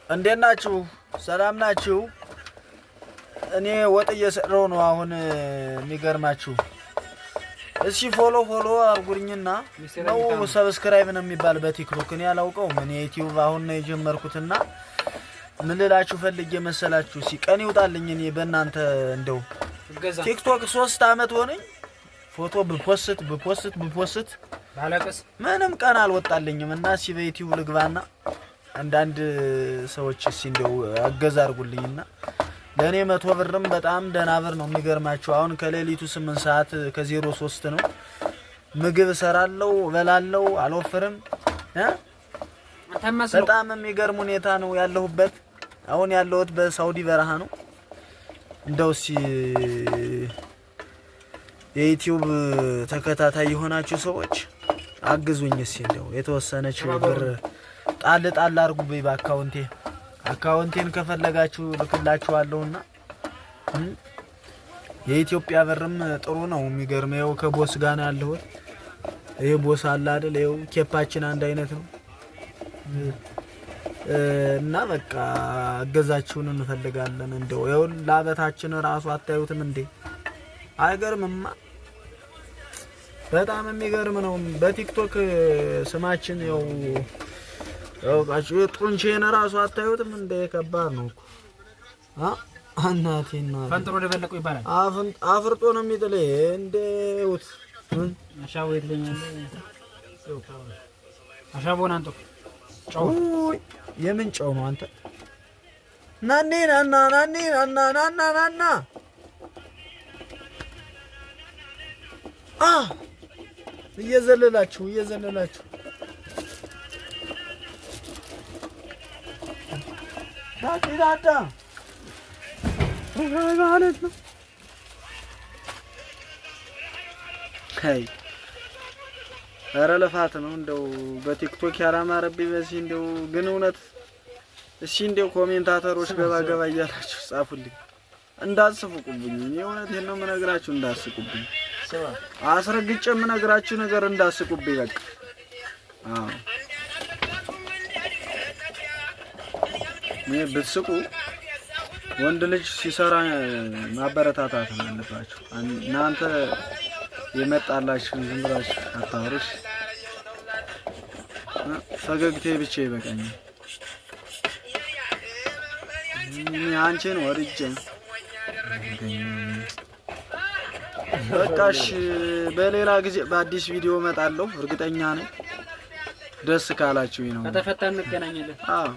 እንዴት ናችሁ? ሰላም ናችሁ? እኔ ወጥ እየሰራሁ ነው አሁን። የሚገርማችሁ እሺ ፎሎ አርጉኝና ነው ሰብስክራይብ ነው የሚባል በቲክቶክ እኔ አላውቀውም። እኔ ዩቲዩብ አሁን ነው የጀመርኩትና ምን ልላችሁ ፈልጌ መሰላችሁ? ሲቀን ይውጣልኝ እኔ በእናንተ እንደው ቲክቶክ 3 አመት ሆነኝ። ፎቶ ብፖስት ባለቀስ ምንም ቀን አልወጣልኝም እና እሺ በዩቲዩብ ልግባና አንዳንድ ሰዎች እሺ እንደው አገዛ አርጉልኝና ለኔ 100 ብርም በጣም ደህና ብር ነው። የሚገርማችሁ አሁን ከሌሊቱ 8 ሰዓት ከ03 ነው። ምግብ ሰራለው በላለው አልወፍርም በጣም የሚገርም ሁኔታ ነው ያለሁበት። አሁን ያለሁት በሳውዲ በረሃ ነው። እንደው እሺ የዩቲዩብ ተከታታይ የሆናችሁ ሰዎች አግዙኝ እሺ እንደው የተወሰነች ብር ጣል አርጉብኝ አካውንቴን ከፈለጋችሁ ልክላችኋለሁና የኢትዮጵያ ብርም ጥሩ ነው። የሚገርመው ከቦስ ጋር ነው ያለሁት። ይሄ ቦስ አለ አይደል? ይሄው ኬፓችን አንድ አይነት ነው እና በቃ አገዛችሁን እንፈልጋለን። እንደው ይሄው ላበታችን ራሱ አታዩትም እንዴ? አይገርምማ? በጣም የሚገርም ነው። በቲክቶክ ስማችን ያው ባጭ ጡንቼን ራሱ አታዩትም እንዴ? ከባድ ነው እኮ እናቴና ፈንጥሮ ደበለቁ ይባላል። አፍርጦ ነው የሚጥለው እንደውት አሻው ይልኛል። አሻቦን አንተ ጫው የምን ጫው ነው አንተ? ናኔ ናና እየዘለላችሁ ዳዳ ማለት ነው። አይ ኧረ ልፋት ነው እንደው በቲክቶክ ያላማረብኝ በዚህ እንደው ግን እውነት እሺ እንደው ኮሜንታተሮች ገባ እያላችሁ ጻፉልኝ እንዳትስቁብኝ። እኔ እውነቴን ነው የምነግራችሁ እንዳትስቁብኝ። አስረግጬ የምነግራችሁ ነገር እንዳትስቁብኝ በቃ። አዎ እኔ ብትስቁ ወንድ ልጅ ሲሰራ ማበረታታት ነው ያለባችሁ። እናንተ የመጣላችሁ ዝም ብላችሁ አታወሩሽ። ፈገግቴ ብቻ ይበቃኛል። እኔ አንቺን ወድጄ በቃሽ። በሌላ ጊዜ በአዲስ ቪዲዮ እመጣለሁ እርግጠኛ ነኝ። ደስ ካላችሁኝ ነው። ከተፈታን እንገናኛለን። አዎ